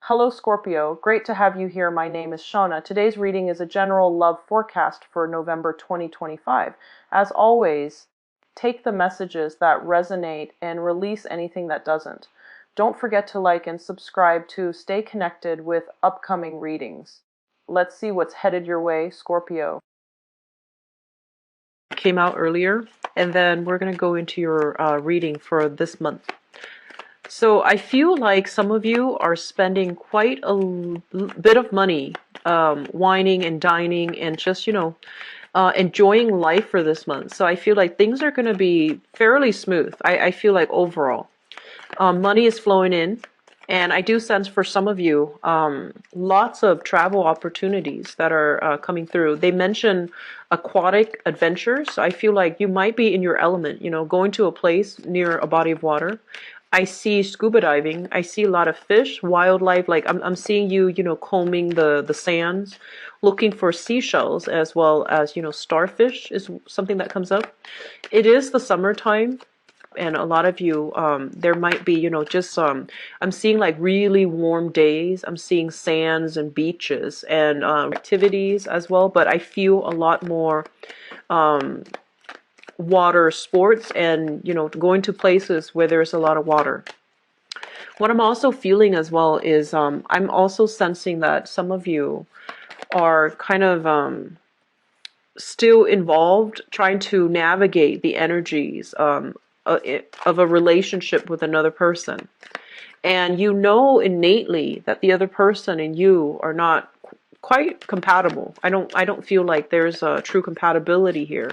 Hello Scorpio, great to have you here. My name is Shauna. Today's reading is a general love forecast for November 2025. As always, take the messages that resonate and release anything that doesn't. Don't forget to like and subscribe to stay connected with upcoming readings. Let's see what's headed your way, Scorpio. Came out earlier, and then we're going to go into your reading for this month. So I feel like some of you are spending quite a bit of money whining and dining and just, enjoying life for this month. So I feel like things are going to be fairly smooth. I feel like overall. Money is flowing in. And I do sense for some of you, lots of travel opportunities that are coming through. They mention aquatic adventures. So I feel like you might be in your element, going to a place near a body of water. I see scuba diving. I see a lot of fish, wildlife. Like I'm seeing you, combing the sands, looking for seashells as well as, starfish is something that comes up. It is the summertime. And a lot of you, there might be, I'm seeing like really warm days. I'm seeing sands and beaches and activities as well. But I feel a lot more water sports and, going to places where there's a lot of water. What I'm also feeling as well is I'm also sensing that some of you are kind of still involved trying to navigate the energies of a relationship with another person. And you know innately that the other person and you are not quite compatible. I don't feel like there's a true compatibility here.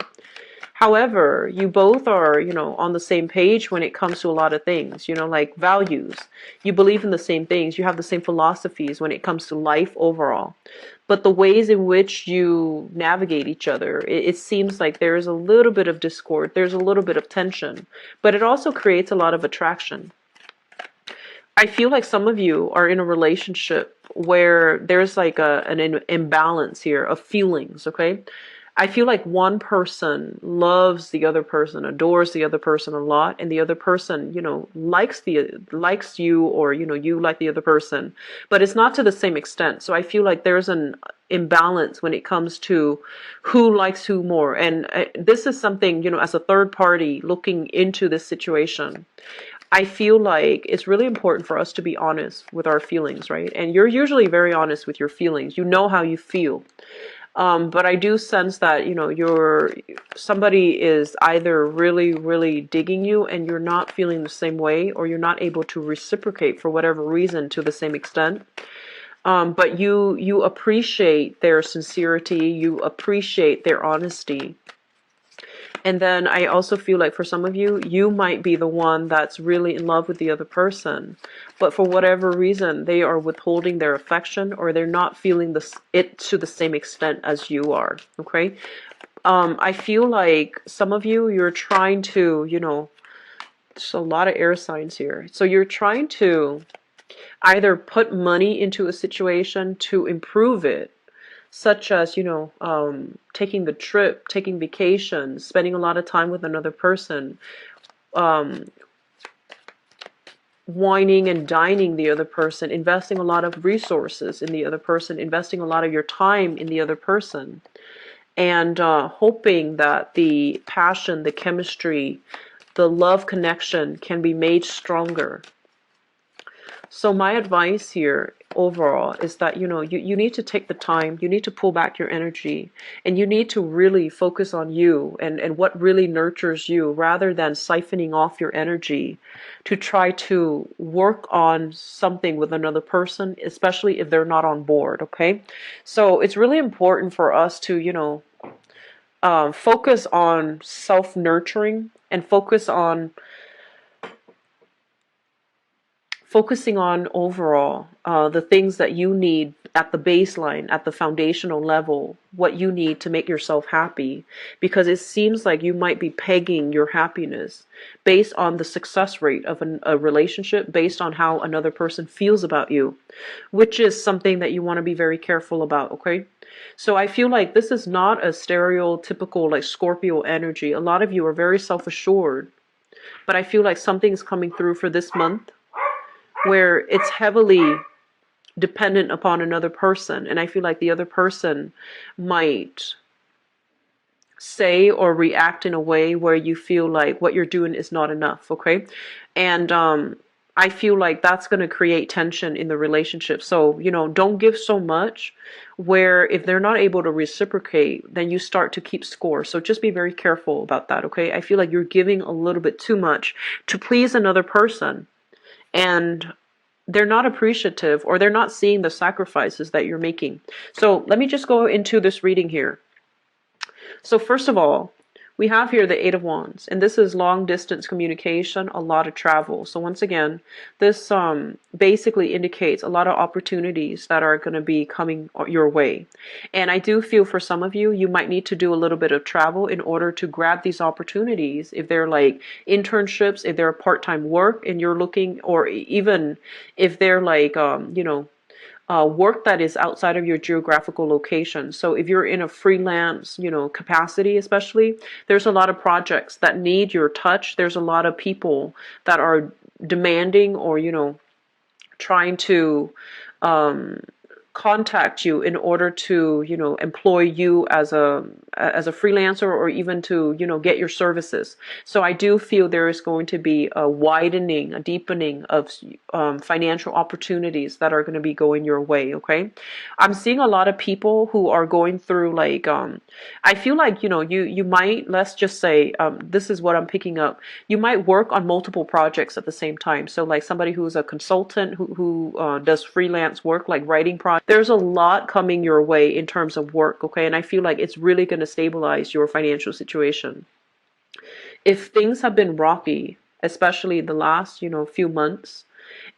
However, you both are, on the same page when it comes to a lot of things, like values. You believe in the same things. You have the same philosophies when it comes to life overall. But the ways in which you navigate each other, it seems like there is a little bit of discord. There's a little bit of tension. But it also creates a lot of attraction. I feel like some of you are in a relationship where there's like an imbalance here of feelings, okay? I feel like one person loves the other person, adores the other person a lot, and the other person, likes you, or you like the other person, but it's not to the same extent. So I feel like there's an imbalance when it comes to who likes who more, and this is something, as a third party looking into this situation. I feel like it's really important for us to be honest with our feelings, right? And you're usually very honest with your feelings. You know how you feel. But I do sense that, somebody is either really, really digging you and you're not feeling the same way, or you're not able to reciprocate for whatever reason to the same extent. But you appreciate their sincerity, you appreciate their honesty. And then I also feel like for some of you, you might be the one that's really in love with the other person. But for whatever reason, they are withholding their affection, or they're not feeling it to the same extent as you are. Okay? I feel like some of you, you're trying to, there's a lot of air signs here. So you're trying to either put money into a situation to improve it, such as, taking the trip, taking vacations, spending a lot of time with another person, wining and dining the other person, investing a lot of resources in the other person, investing a lot of your time in the other person, and hoping that the passion, the chemistry, the love connection can be made stronger. So my advice here overall is that, you need to take the time, you need to pull back your energy, and you need to really focus on you and what really nurtures you, rather than siphoning off your energy to try to work on something with another person, especially if they're not on board, okay? So it's really important for us to, focus on self-nurturing and focusing on overall the things that you need at the baseline, at the foundational level, what you need to make yourself happy. Because it seems like you might be pegging your happiness based on the success rate of a relationship, based on how another person feels about you, which is something that you want to be very careful about, okay? So I feel like this is not a stereotypical like Scorpio energy. A lot of you are very self-assured, but I feel like something is coming through for this month where it's heavily dependent upon another person. And I feel like the other person might say or react in a way where you feel like what you're doing is not enough, okay? And I feel like that's going to create tension in the relationship. So, don't give so much where if they're not able to reciprocate, then you start to keep score. So just be very careful about that, okay? I feel like you're giving a little bit too much to please another person, and they're not appreciative, or they're not seeing the sacrifices that you're making. So let me just go into this reading here. So first of all, we have here the Eight of Wands, and this is long distance communication, a lot of travel. So once again, this basically indicates a lot of opportunities that are going to be coming your way. And I do feel for some of you, you might need to do a little bit of travel in order to grab these opportunities. If they're like internships, if they're part-time work and you're looking, or even if they're like, work that is outside of your geographical location. So if you're in a freelance, capacity, especially, there's a lot of projects that need your touch. There's a lot of people that are demanding or, trying to contact you in order to, employ you as a freelancer, or even to, get your services. So I do feel there is going to be a widening, a deepening of financial opportunities that are going to be going your way. Okay, I'm seeing a lot of people who are going through like I feel like you might, let's just say, this is what I'm picking up. You might work on multiple projects at the same time. So like somebody who's a consultant who does freelance work, like writing projects. There's a lot coming your way in terms of work, okay? And I feel like it's really going to stabilize your financial situation. If things have been rocky, especially the last, few months,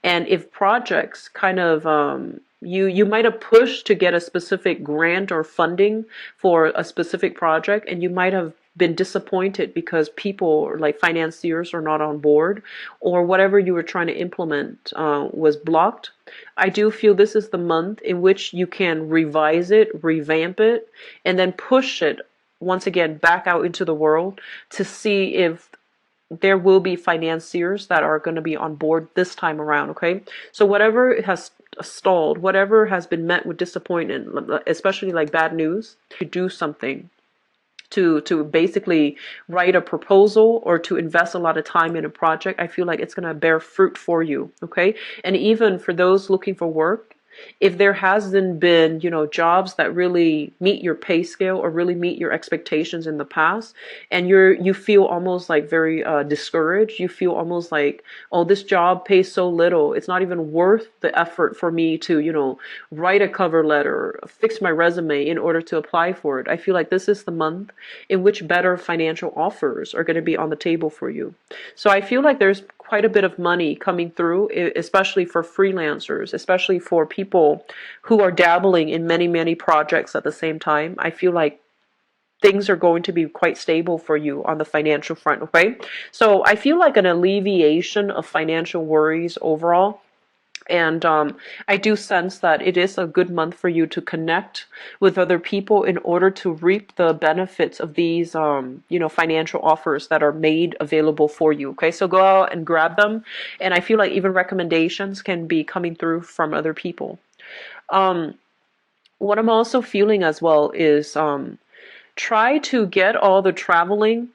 and if projects kind of you might have pushed to get a specific grant or funding for a specific project, and you might have been disappointed because people like financiers are not on board, or whatever you were trying to implement was blocked. I do feel this is the month in which you can revise it, revamp it, and then push it once again back out into the world to see if there will be financiers that are going to be on board this time around, okay? So whatever has stalled, whatever has been met with disappointment, especially like bad news, to do something, to basically write a proposal or to invest a lot of time in a project, I feel like it's going to bear fruit for you, okay? And even for those looking for work, if there hasn't been, jobs that really meet your pay scale or really meet your expectations in the past, and you feel almost like very discouraged, you feel almost like, oh, this job pays so little, it's not even worth the effort for me to, write a cover letter, fix my resume in order to apply for it. I feel like this is the month in which better financial offers are going to be on the table for you. So I feel like there's quite a bit of money coming through, especially for freelancers, especially for people who are dabbling in many, many projects at the same time. I feel like things are going to be quite stable for you on the financial front, okay? So I feel like an alleviation of financial worries overall. And I do sense that it is a good month for you to connect with other people in order to reap the benefits of these, financial offers that are made available for you. Okay, so go out and grab them. And I feel like even recommendations can be coming through from other people. What I'm also feeling as well is try to get all the traveling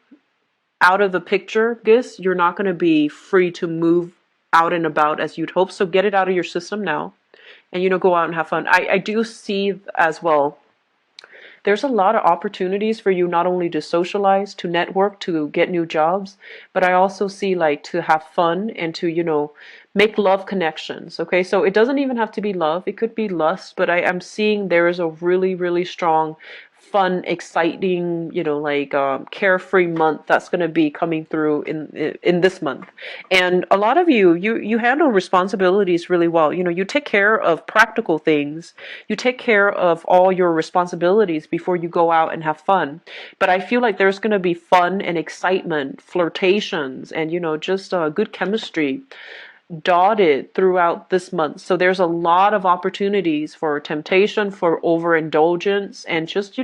out of the picture. You're not going to be free to move out and about as you'd hope. So get it out of your system now and, go out and have fun. I do see as well, there's a lot of opportunities for you not only to socialize, to network, to get new jobs, but I also see like to have fun and to, make love connections. Okay, so it doesn't even have to be love. It could be lust, but I am seeing there is a really, really strong fun, exciting, carefree month that's going to be coming through in this month. And a lot of you handle responsibilities really well. You take care of practical things. You take care of all your responsibilities before you go out and have fun. But I feel like there's going to be fun and excitement, flirtations, and just good chemistry dotted throughout this month. So there's a lot of opportunities for temptation, for overindulgence, and just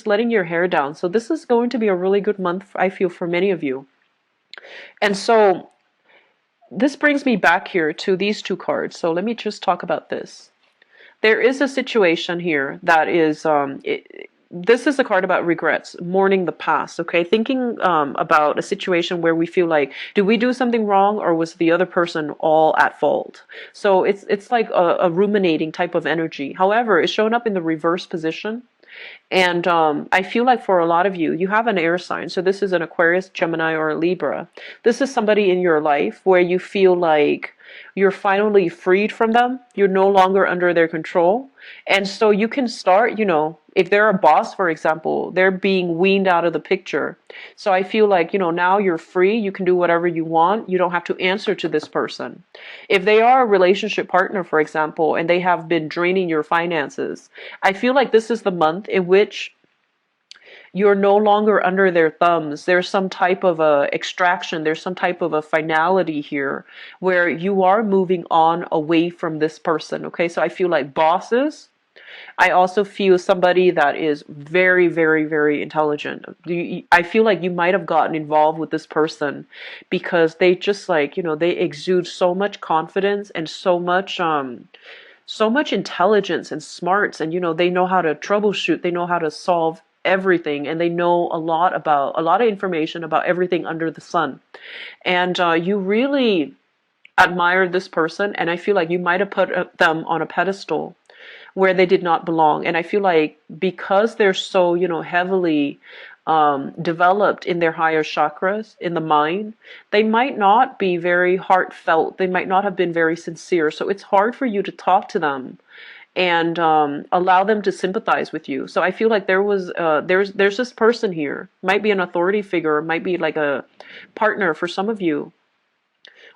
letting your hair down. So this is going to be a really good month, I feel, for many of you. And so this brings me back here to these two cards. So let me just talk about this. There is a situation here that is, this is a card about regrets, mourning the past, okay? Thinking about a situation where we feel like, did we do something wrong, or was the other person all at fault? So it's like a ruminating type of energy. However, it's shown up in the reverse position. And I feel like for a lot of you, you have an air sign. So this is an Aquarius, Gemini, or a Libra. This is somebody in your life where you feel like you're finally freed from them. You're no longer under their control. And so you can start, if they're a boss, for example, they're being weaned out of the picture. So I feel like, now you're free. You can do whatever you want. You don't have to answer to this person. If they are a relationship partner, for example, and they have been draining your finances, I feel like this is the month in which you're no longer under their thumbs. There's some type of a extraction. There's some type of a finality here where you are moving on away from this person. Okay, so I feel like bosses. I also feel somebody that is very, very, very intelligent. I feel like you might have gotten involved with this person because they just like, they exude so much confidence and so much intelligence and smarts, and they know how to troubleshoot, they know how to solve everything, and they know a lot of information about everything under the sun. And you really admire this person, and I feel like you might have put them on a pedestal where they did not belong. And I feel like because they're so, heavily developed in their higher chakras, in the mind, they might not be very heartfelt. They might not have been very sincere. So it's hard for you to talk to them and allow them to sympathize with you. So I feel like there's this person here, might be an authority figure, might be like a partner for some of you,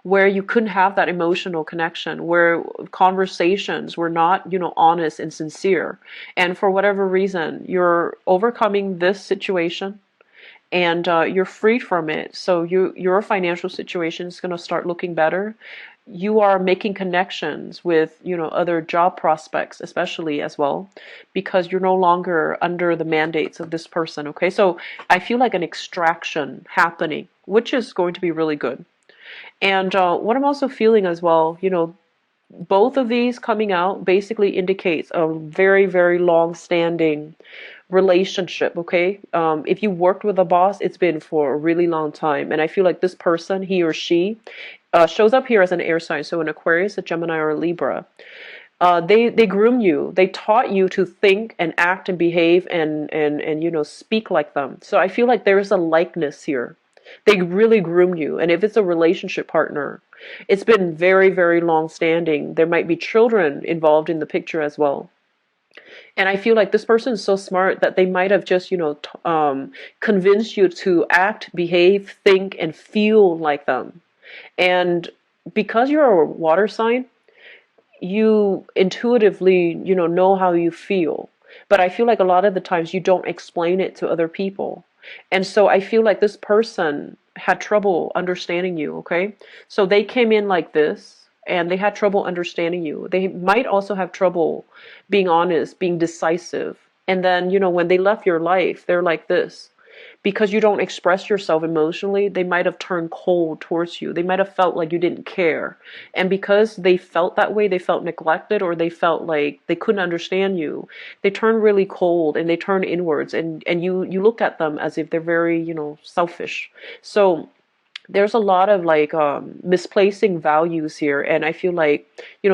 where you couldn't have that emotional connection, where conversations were not, honest and sincere. And for whatever reason, you're overcoming this situation and you're freed from it. So your financial situation is going to start looking better. You are making connections with, other job prospects, especially as well, because you're no longer under the mandates of this person. Okay, so I feel like an extraction happening, which is going to be really good. And what I'm also feeling as well, both of these coming out basically indicates a very, very long-standing relationship, okay? If you worked with a boss, it's been for a really long time. And I feel like this person, he or she, shows up here as an air sign. So an Aquarius, a Gemini, or a Libra. They groom you. They taught you to think and act and behave and speak like them. So I feel like there is a likeness here. They really groomed you. And if it's a relationship partner, it's been very, very long standing. There might be children involved in the picture as well. And I feel like this person is so smart that they might have just, convinced you to act, behave, think, and feel like them. And because you're a water sign, you intuitively, know how you feel. But I feel like a lot of the times you don't explain it to other people. And so I feel like this person had trouble understanding you, okay? So they came in like this and they had trouble understanding you. They might also have trouble being honest, being decisive. And then, when they left your life, they're like this. Because you don't express yourself emotionally, they might have turned cold towards you. They might have felt like you didn't care. And because they felt that way, they felt neglected, or they felt like they couldn't understand you, they turn really cold and they turn inwards, and you look at them as if they're very, selfish. So there's a lot of like misplacing values here, and I feel like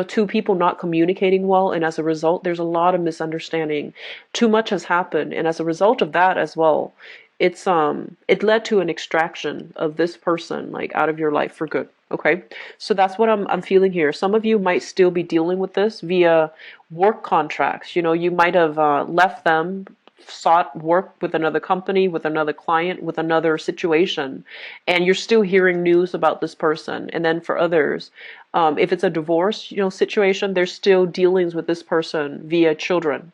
two people not communicating well, and as a result there's a lot of misunderstanding. Too much has happened, and as a result of that as well, it led to an extraction of this person like out of your life for good. Okay, so that's what I'm feeling here. Some of you might still be dealing with this via work contracts. You might have left them, sought work with another company, with another client, with another situation, and you're still hearing news about this person. And then for others, if it's a divorce, situation, there's still dealings with this person via children.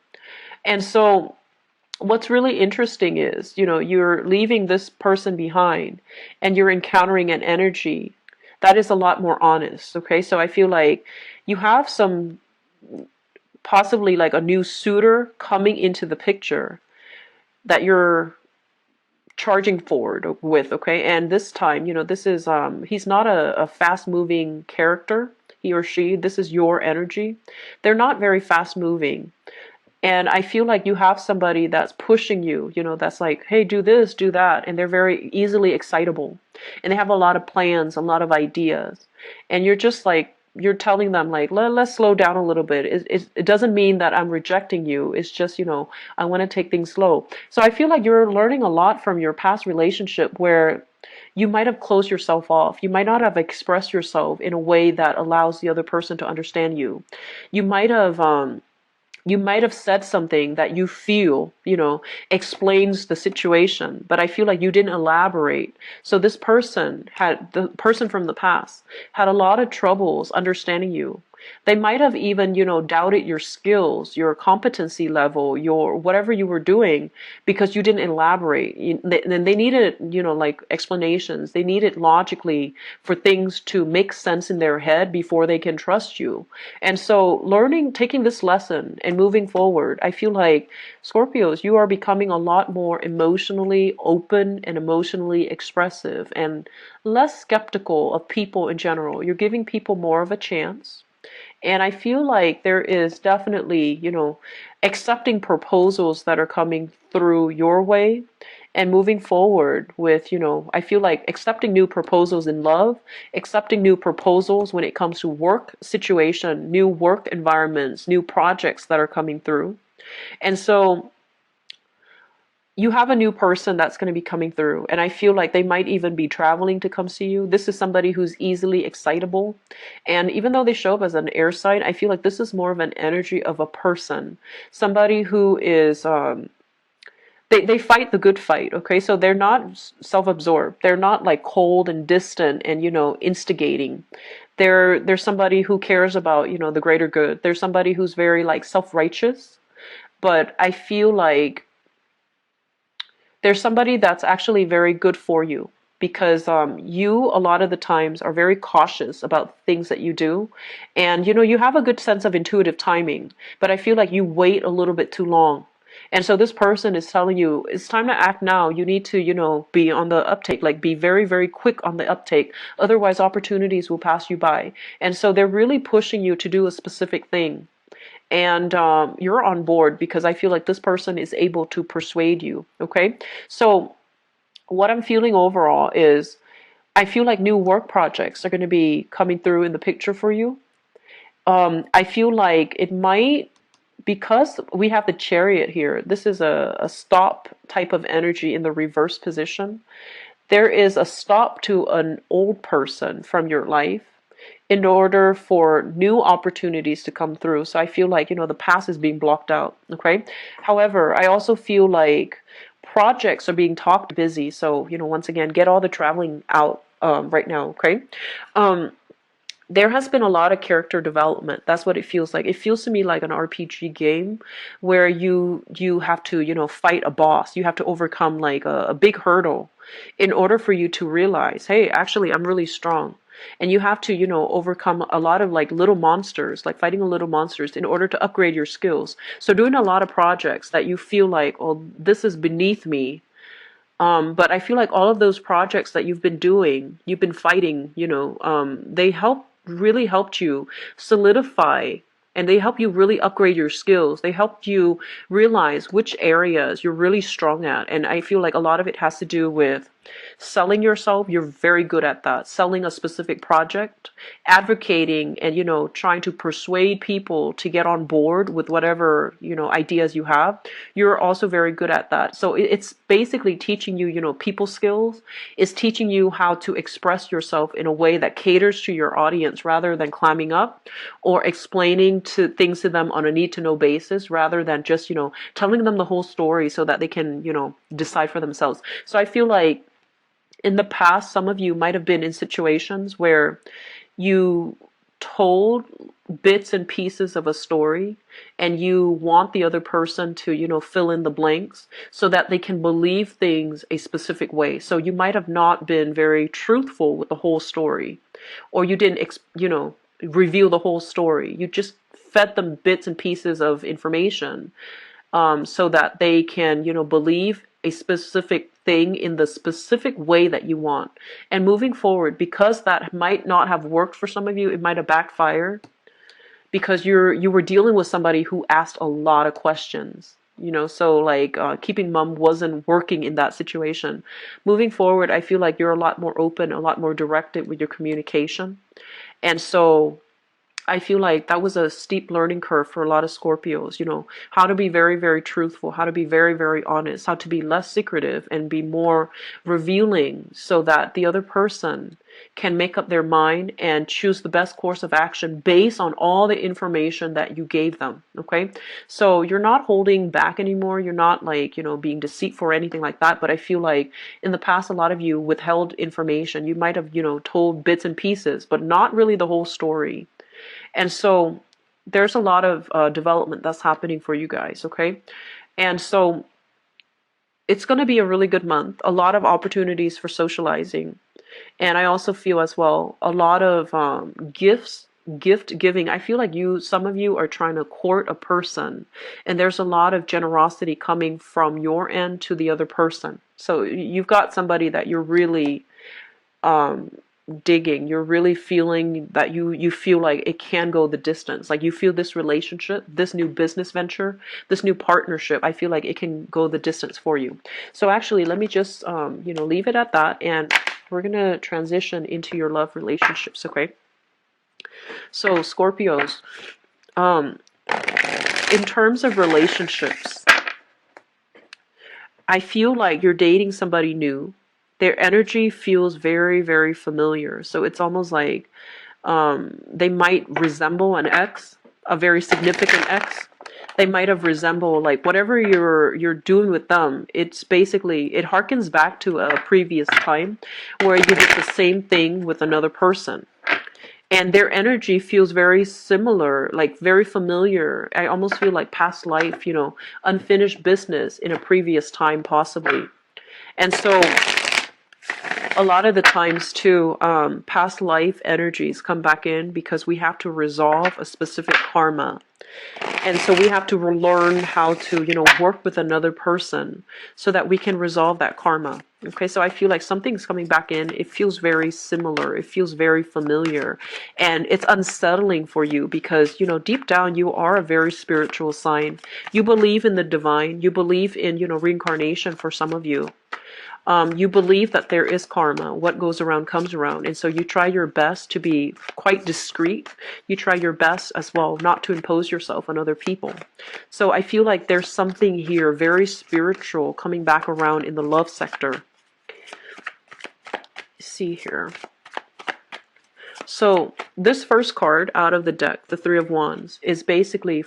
And so what's really interesting is, you're leaving this person behind and you're encountering an energy that is a lot more honest. Okay, so I feel like you have some, possibly like a new suitor coming into the picture that you're charging forward with, okay? And this time, this is he's not a fast moving character, he or she. This is your energy. They're not very fast moving. And I feel like you have somebody that's pushing you, that's like, hey, do this, do that. And they're very easily excitable. And they have a lot of plans, a lot of ideas. And you're just like, you're telling them like, let's slow down a little bit. It doesn't mean that I'm rejecting you. It's just, I want to take things slow. So I feel like you're learning a lot from your past relationship where you might have closed yourself off. You might not have expressed yourself in a way that allows the other person to understand you. You might have, said something that you feel, explains the situation, but I feel like you didn't elaborate. So the person from the past had a lot of troubles understanding you. They might have even, doubted your skills, your competency level, your whatever you were doing, because you didn't elaborate. And they needed, like explanations. They needed logically for things to make sense in their head before they can trust you. And so taking this lesson and moving forward, I feel like Scorpios, you are becoming a lot more emotionally open and emotionally expressive and less skeptical of people in general. You're giving people more of a chance. And I feel like there is definitely, accepting proposals that are coming through your way and moving forward with, I feel like accepting new proposals in love, accepting new proposals when it comes to work situation, new work environments, new projects that are coming through. And so you have a new person that's going to be coming through, and I feel like they might even be traveling to come see you. This is somebody who's easily excitable, and even though they show up as an air sign, I feel like this is more of an energy of a person, somebody who is they fight the good fight, okay? So they're not self-absorbed, they're not like cold and distant and instigating. They're somebody who cares about the greater good. They're somebody who's very like self-righteous, but I feel like there's somebody that's actually very good for you, because you a lot of the times are very cautious about things that you do, and you have a good sense of intuitive timing, but I feel like you wait a little bit too long. And so this person is telling you it's time to act now. You need to be on the uptake, like be very, very quick on the uptake, otherwise opportunities will pass you by. And so they're really pushing you to do a specific thing, and you're on board because I feel like this person is able to persuade you. Okay, so what I'm feeling overall is I feel like new work projects are going to be coming through in the picture for you. I feel like it might, because we have the Chariot here, this is a stop type of energy in the reverse position. There is a stop to an old person from your life in order for new opportunities to come through. So I feel like, the past is being blocked out. Okay. However, I also feel like projects are being talked busy. So, once again, get all the traveling out right now. Okay. There has been a lot of character development. That's what it feels like. It feels to me like an RPG game where you have to, fight a boss. You have to overcome like a big hurdle in order for you to realize, hey, actually, I'm really strong. And you have to, overcome a lot of like little monsters, like fighting little monsters in order to upgrade your skills. So doing a lot of projects that you feel like, oh, this is beneath me. But I feel like all of those projects that you've been doing, you've been fighting, they really helped you solidify, and they help you really upgrade your skills. They helped you realize which areas you're really strong at. And I feel like a lot of it has to do with selling yourself. You're very good at that. Selling a specific project, advocating, and, trying to persuade people to get on board with whatever, ideas you have. You're also very good at that. So it's basically teaching you, people skills. It's teaching you how to express yourself in a way that caters to your audience rather than climbing up or explaining things to them on a need to know basis rather than just, telling them the whole story so that they can, decide for themselves. So I feel like in the past, some of you might have been in situations where you told bits and pieces of a story and you want the other person to, fill in the blanks so that they can believe things a specific way. So you might have not been very truthful with the whole story, or you didn't, reveal the whole story. You just fed them bits and pieces of information so that they can, believe a specific thing in the specific way that you want. And moving forward, because that might not have worked for some of you, it might have backfired because you were dealing with somebody who asked a lot of questions. So like keeping mum wasn't working in that situation. Moving forward, I feel like you're a lot more open, a lot more directed with your communication. And so I feel like that was a steep learning curve for a lot of Scorpios, how to be very, very truthful, how to be very, very honest, how to be less secretive and be more revealing so that the other person can make up their mind and choose the best course of action based on all the information that you gave them. Okay. So you're not holding back anymore. You're not like, being deceitful or anything like that. But I feel like in the past, a lot of you withheld information. You might have, told bits and pieces, but not really the whole story. And so there's a lot of development that's happening for you guys, okay? And so it's going to be a really good month, a lot of opportunities for socializing. And I also feel as well, a lot of gift giving. I feel like some of you are trying to court a person, and there's a lot of generosity coming from your end to the other person. So you've got somebody that you're really digging, you're really feeling that you feel like it can go the distance, like you feel this relationship, this new business venture, this new partnership, I feel like it can go the distance for you. So actually let me just leave it at that, and we're gonna transition into your love relationships. Okay, so Scorpios, in terms of relationships, I feel like you're dating somebody new. Their energy feels very, very familiar. So it's almost like they might resemble an ex, a very significant ex. They might have resembled, like, whatever you're doing with them. It's basically, it harkens back to a previous time where you did the same thing with another person. And their energy feels very similar, like very familiar. I almost feel like past life, unfinished business in a previous time possibly. And so a lot of the times too, past life energies come back in because we have to resolve a specific karma. And so we have to learn how to, work with another person so that we can resolve that karma. Okay, so I feel like something's coming back in. It feels very similar. It feels very familiar. And it's unsettling for you because, deep down, you are a very spiritual sign. You believe in the divine. You believe in, reincarnation for some of you. You believe that there is karma. What goes around comes around. And so you try your best to be quite discreet. You try your best as well not to impose yourself on other people. So I feel like there's something here very spiritual coming back around in the love sector. See here. So this first card out of the deck, the Three of Wands, is basically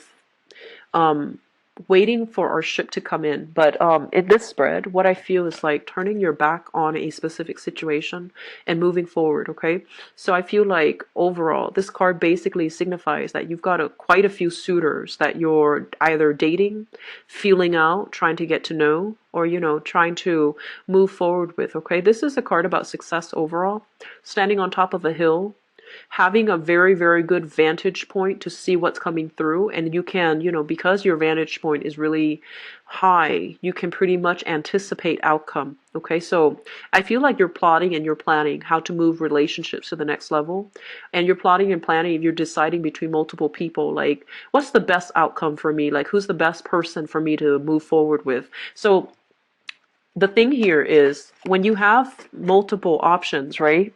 waiting for our ship to come in. But in this spread, what I feel is like turning your back on a specific situation and moving forward. Okay, so I feel like overall this card basically signifies that you've got quite a few suitors that you're either dating, feeling out, trying to get to know, or trying to move forward with. Okay, this is a card about success overall, standing on top of a hill, having a very, very good vantage point to see what's coming through. And you can, because your vantage point is really high, you can pretty much anticipate outcome. Okay, so I feel like you're plotting and you're planning how to move relationships to the next level. And you're plotting and planning if you're deciding between multiple people, like, what's the best outcome for me? Like, who's the best person for me to move forward with? So the thing here is when you have multiple options, right?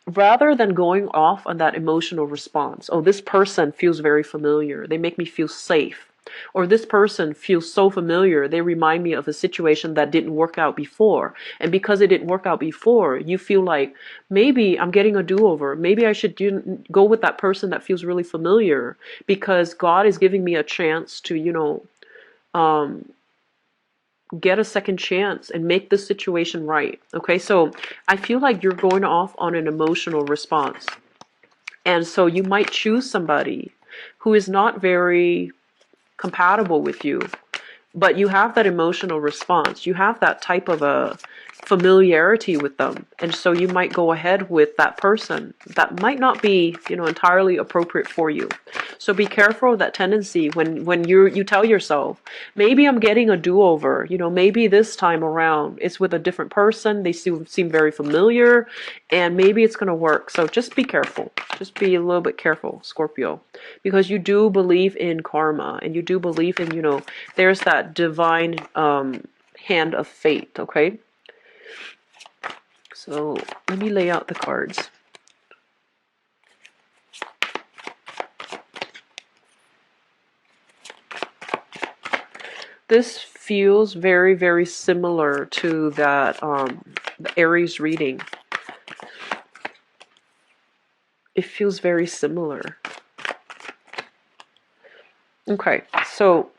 Rather than going off on that emotional response, oh, this person feels very familiar, they make me feel safe, or this person feels so familiar, they remind me of a situation that didn't work out before, and because it didn't work out before, you feel like maybe I'm getting a do-over, maybe I should go with that person that feels really familiar because God is giving me a chance to get a second chance and make this situation right. Okay, so I feel like you're going off on an emotional response. And so you might choose somebody who is not very compatible with you. but you have that emotional response. You have that type of a familiarity with them. And so you might go ahead with that person that might not be, entirely appropriate for you. So be careful of that tendency when you tell yourself, maybe I'm getting a do-over, maybe this time around it's with a different person. They seem very familiar, and maybe it's going to work. So just be careful. Just be a little bit careful, Scorpio, because you do believe in karma, and you do believe in, there's that divine hand of fate, okay? So let me lay out the cards. This feels very, very similar to that the Aries reading. It feels very similar. Okay, so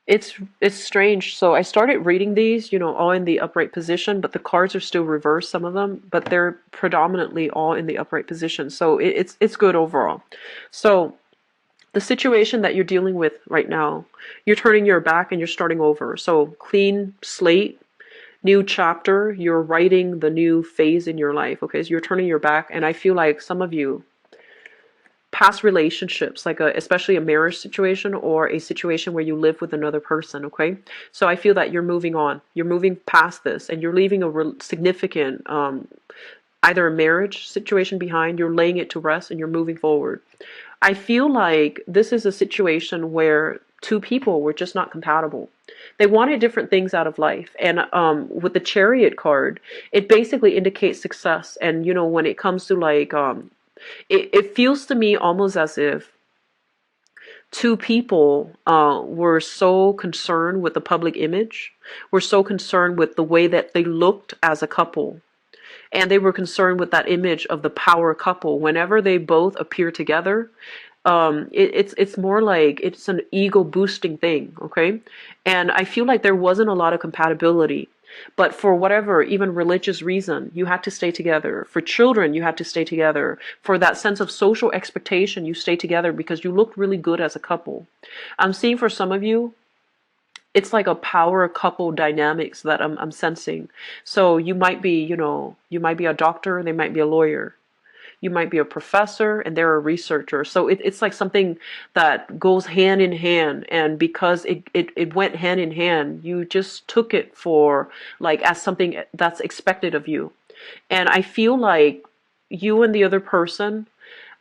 it's strange. So I started reading these, all in the upright position, but the cards are still reversed, some of them, but they're predominantly all in the upright position. So it's good overall. So the situation that you're dealing with right now, you're turning your back and you're starting over. So clean slate, new chapter, you're writing the new phase in your life. Okay, so you're turning your back, and I feel like some of you, past relationships, like especially a marriage situation or a situation where you live with another person, okay? So I feel that you're moving on. You're moving past this, and you're leaving a significant, either a marriage situation behind, you're laying it to rest, and you're moving forward. I feel like this is a situation where two people were just not compatible. They wanted different things out of life. And with the Chariot card, it basically indicates success. And, when it comes to like, it feels to me almost as if two people were so concerned with the public image, were so concerned with the way that they looked as a couple. And they were concerned with that image of the power couple. Whenever they both appear together, it's more like it's an ego boosting thing, okay? And I feel like there wasn't a lot of compatibility. But for whatever, even religious reason, you had to stay together. For children, you had to stay together. For that sense of social expectation, you stay together because you looked really good as a couple. I'm seeing for some of you, it's like a power couple dynamics that I'm sensing. So you might be, you might be a doctor, they might be a lawyer. You might be a professor and they're a researcher. So it's like something that goes hand in hand. And because it went hand in hand, you just took it for like as something that's expected of you. And I feel like you and the other person,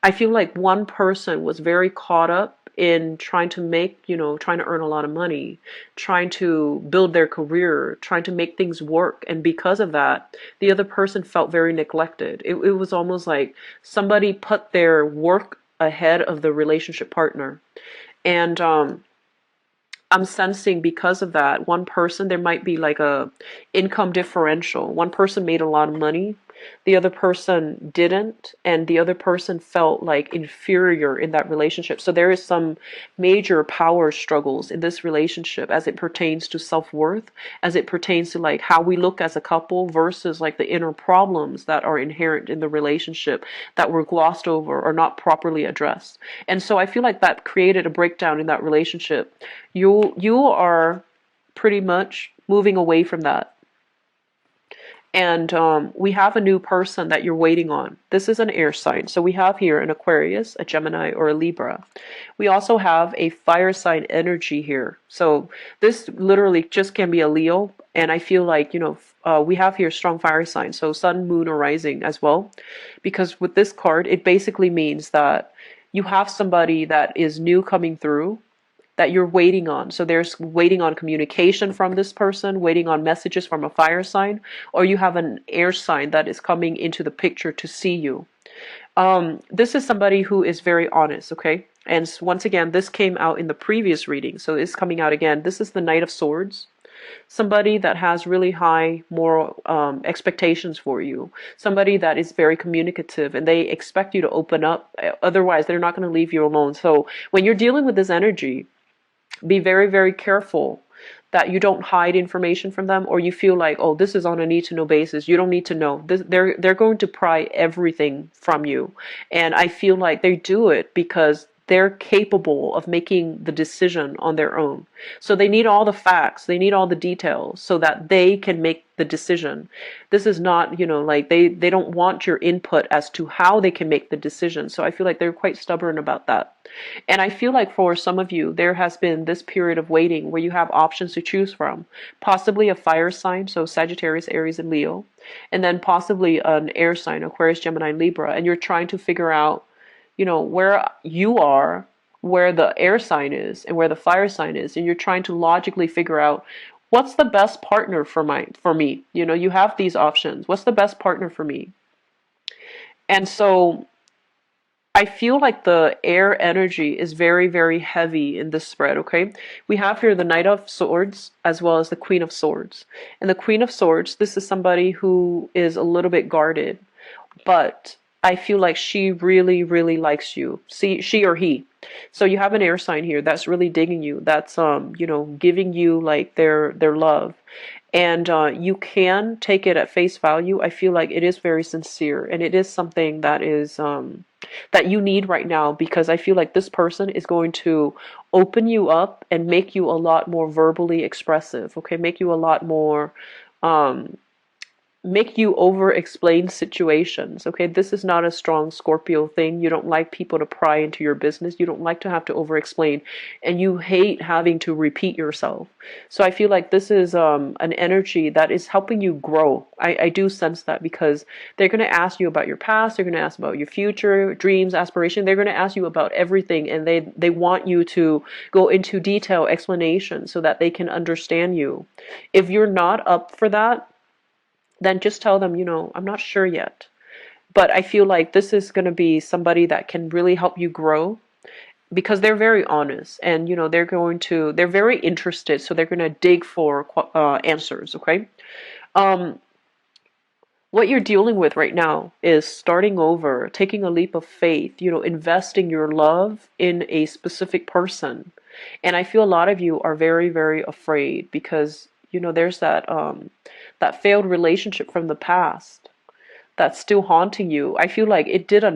I feel like one person was very caught up in trying to make, trying to earn a lot of money, trying to build their career, trying to make things work. And because of that, the other person felt very neglected. It was almost like somebody put their work ahead of the relationship partner. And I'm sensing because of that, one person, there might be like a income differential. One person made a lot of money, the other person didn't, and the other person felt like inferior in that relationship. So there is some major power struggles in this relationship as it pertains to self-worth, as it pertains to like how we look as a couple versus like the inner problems that are inherent in the relationship that were glossed over or not properly addressed. And so I feel like that created a breakdown in that relationship. You are pretty much moving away from that. And we have a new person that you're waiting on. This is an air sign. So we have here an Aquarius, a Gemini, or a Libra. We also have a fire sign energy here. So this literally just can be a Leo. And I feel like, we have here strong fire signs. So sun, moon, or rising as well. Because with this card, it basically means that you have somebody that is new coming through, that you're waiting on. So there's waiting on communication from this person, waiting on messages from a fire sign, or you have an air sign that is coming into the picture to see you. This is somebody who is very honest, okay? And once again, this came out in the previous reading, so it's coming out again. This is the Knight of Swords. Somebody that has really high moral expectations for you. Somebody that is very communicative and they expect you to open up. Otherwise, they're not going to leave you alone. So when you're dealing with this energy, be very, very careful that you don't hide information from them, or you feel like, oh, this is on a need to know basis. You don't need to know. They're going to pry everything from you. And I feel like they do it because they're capable of making the decision on their own. So they need all the facts, they need all the details so that they can make the decision. This is not, like they don't want your input as to how they can make the decision. So I feel like they're quite stubborn about that. And I feel like for some of you, there has been this period of waiting where you have options to choose from. Possibly a fire sign, so Sagittarius, Aries, and Leo. And then possibly an air sign, Aquarius, Gemini, Libra. And you're trying to figure out, where you are, where the air sign is, and where the fire sign is. And you're trying to logically figure out what's the best partner for me. You have these options. What's the best partner for me? And so I feel like the air energy is very, very heavy in this spread, okay? We have here the Knight of Swords as well as the Queen of Swords. And the Queen of Swords, this is somebody who is a little bit guarded, but I feel like she really, really likes you. See, she or he. So you have an air sign here that's really digging you. That's giving you like their love. And you can take it at face value. I feel like it is very sincere, and it is something that is that you need right now, because I feel like this person is going to open you up and make you a lot more verbally expressive, okay? Make you a lot more make you over explain situations, okay? This is not a strong Scorpio thing. You don't like people to pry into your business. You don't like to have to over explain, and you hate having to repeat yourself. So I feel like this is an energy that is helping you grow. I do sense that, because they're going to ask you about your past, they're going to ask about your future, dreams, aspiration. They're going to ask you about everything, and they want you to go into detail explanation so that they can understand you. If you're not up for that, then just tell them, I'm not sure yet. But I feel like this is going to be somebody that can really help you grow, because they're very honest, and they're very interested, so they're going to dig for answers, okay? What you're dealing with right now is starting over, taking a leap of faith, investing your love in a specific person. And I feel a lot of you are very, very afraid, because there's that failed relationship from the past that's still haunting you. I feel like it did a